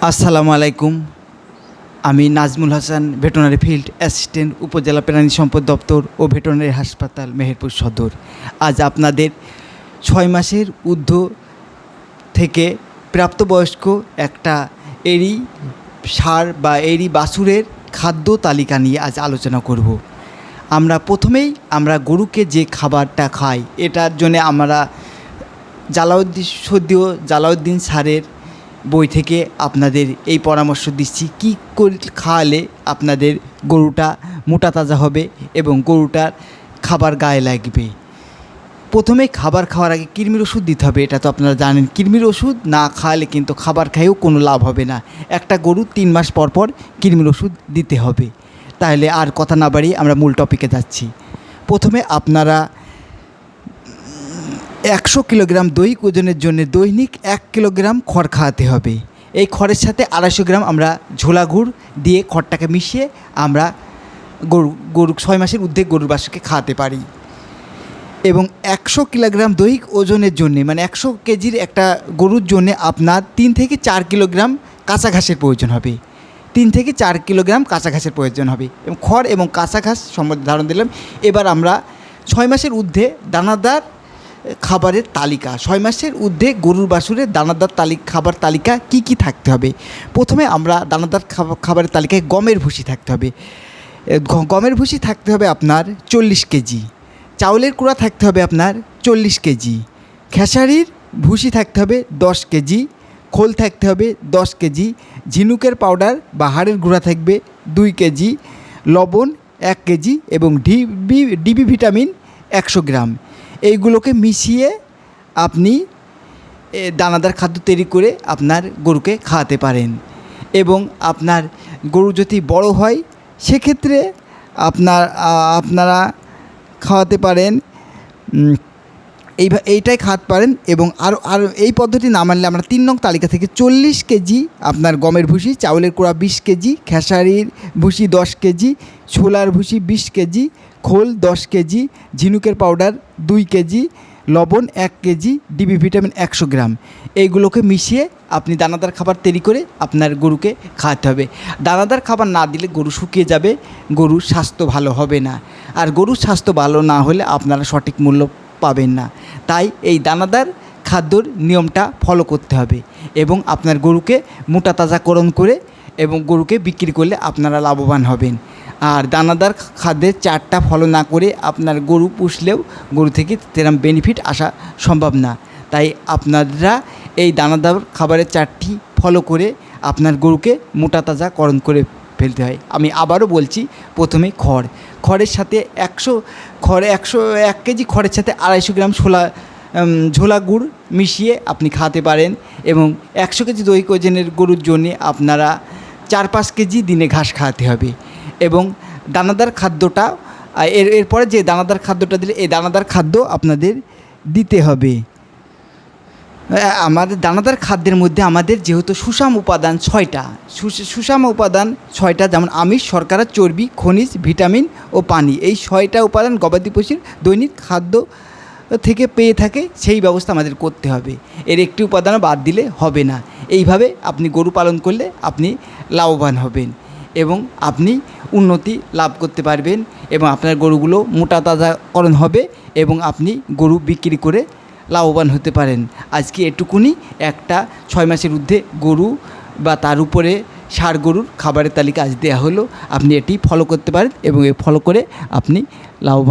আসসালামু আলাইকুম। আমি Nazmul Hasan, veterinary field assistant, উপজেলা প্রাণী সম্পদ দপ্তর ও ভেটেরিনারি হাসপাতাল, মেহেরপুর সদর। আজ আপনাদের 6 মাসের ঊর্ধ্ব থেকে প্রাপ্তবয়স্ক একটা এরি ষাঁড় বা এরি বাছুরের খাদ্য তালিকা নিয়ে আজ আলোচনা করব। প্রথমেই আমরা গরুকে যে খাবারটা খাই, এটার জন্য আমরা জালাউদ্দিন স্যারের বই থেকে আপনাদের এই পরামর্শ দিচ্ছি, কী করে খাওয়ালে আপনাদের গরুটা মোটা তাজা হবে এবং গরুটার খাবার গায়ে লাগবে। প্রথমে খাবার খাওয়ার আগে কৃমির ওষুধ দিতে হবে। এটা তো আপনারা জানেন, কৃমির ওষুধ না খাওয়ালে কিন্তু খাবার খাইয়েও কোনো লাভ হবে না। একটা গরু 3 মাস পর পর কৃমির ওষুধ দিতে হবে। তাহলে আর কথা না বাড়িয়ে আমরা মূল টপিকে যাচ্ছি। প্রথমে আপনারা 100 কিলোগ্রাম দৈহিক ওজনের জন্য দৈনিক 1 কিলোগ্রাম খড় খাওয়াতে হবে। এই খড়ের সাথে 250 গ্রাম আমরা ঝোলা গুড় দিয়ে খড়টাকে মিশিয়ে আমরা গরু 6 মাসের ঊর্ধ্বে গরুর বাছুরকে খাওয়াতে পারি। এবং 100 কিলোগ্রাম দৈহিক ওজনের জন্যে, মানে 100 কেজির একটা গরুর জন্যে আপনার 3 থেকে 4 কিলোগ্রাম কাঁচা ঘাসের প্রয়োজন হবে। 3 থেকে 4 কিলোগ্রাম কাঁচা ঘাসের প্রয়োজন হবে। এবং খড় এবং কাঁচা ঘাস সম্বন্ধে ধারণা দিলাম। এবার আমরা 6 মাসের ঊর্ধ্বে দানাদার খাবারের তালিকা, 6 মাসের ঊর্ধ্বে গরুর বাছুরের দানাদার খাবার তালিকা কি কি থাকতে হবে। প্রথমে আমরা দানাদার খাবারের তালিকায় গমের ভুসি থাকতে হবে। গমের ভুসি থাকতে হবে আপনার 40 কেজি। চাউলের কুড়া থাকতে হবে আপনার 40 কেজি। খেসারির ভুসি থাকতে হবে 10 কেজি। খোল থাকতে হবে 10 কেজি। ঝিনুকের পাউডার বা হাড়ের গুঁড়া থাকবে 2 কেজি। লবণ 1 কেজি এবং ডিবি ভিটামিন 100 গ্রাম। এইগুলোকে মিশিয়ে আপনি দানাদার খাদ্য তৈরি করে আপনার গরুকে খাওয়াতে পারেন। এবং আপনার গরু যদি বড় হয় সেক্ষেত্রে আপনারা খাওয়াতে পারেন, এইটাই খাওয়াতে পারেন। এবং আরও এই পদ্ধতি না মানলে আমরা 3 নং তালিকা থেকে 40 কেজি আপনার গমের ভুসি, চাউলের কুড়া 20 কেজি, খেসারির ভুসি 10 কেজি, ছোলার ভুসি 20 কেজি, খোল 10 কেজি, ঝিনুকের পাউডার 2 কেজি, লবণ 1 কেজি, ডিবি ভিটামিন 100 গ্রাম, এইগুলোকে মিশিয়ে আপনি দানাদার খাবার তৈরি করে আপনার গরুকে খাওয়াতে হবে। দানাদার খাবার না দিলে গরু শুকিয়ে যাবে, গরুর স্বাস্থ্য ভালো হবে না। আর গরুর স্বাস্থ্য ভালো না হলে আপনারা সঠিক মূল্য পাবেন না। তাই এই দানাদার খাদ্যর নিয়মটা ফলো করতে হবে এবং আপনার গরুকে মোটা তাজাকরণ করে এবং গরুকে বিক্রি করলে আপনারা লাভবান হবেন। আর দানাদার খাদ্যের চার্টটা ফলো না করে আপনার গরু পুষলেও গরু থেকে তেরম বেনিফিট আসা সম্ভব না। তাই আপনারা এই দানাদার খাবারের চার্টটি ফলো করে আপনার গরুকে মোটা তাজাকরণ করে ফেলতে হয়। আমি আবারও বলছি, প্রথমে খড়ের সাথে 1 কেজি খড়ের সাথে 250 গ্রাম ঝোলা গুড় মিশিয়ে আপনি খাওয়াতে পারেন। এবং 100 কেজি দৈহিক ওজনের গরুর জন্যে আপনারা 4-5 কেজি দিনে ঘাস খাওয়াতে হবে। এবং দানাদার খাদ্যটা এরপরে যে দানাদার খাদ্যটা দিলে এই দানাদার খাদ্য আপনাদের দিতে হবে। আমাদের দানাদার খাদ্যের মধ্যে আমাদের যেহেতু সুষম উপাদান 6টা, সুষম উপাদান 6টা, যেমন আমিষ, শর্করা, চর্বি, খনিজ, ভিটামিন ও পানি। এই 6টা উপাদান গবাদি পশুর দৈনিক খাদ্য থেকে পেয়ে থাকে, সেই ব্যবস্থা আমাদের করতে হবে। এর একটি উপাদানও বাদ দিলে হবে না। এইভাবে আপনি গরু পালন করলে আপনি লাভবান হবেন এবং আপনি উন্নতি লাভ করতে পারবেন এবং আপনার গরুগুলো মোটা তাজাকরণ হবে এবং আপনি গরু বিক্রি করে লাভবান হতে পারেন। আজকে এটুকুনি, একটা 6 মাসের ঊর্ধ্বে গরু বা তার উপরে ষাঁড় গরুর খাবারের তালিকা আজ দেওয়া হলো। আপনি এটি ফলো করতে পারেন এবং ফলো করে আপনি লাভবান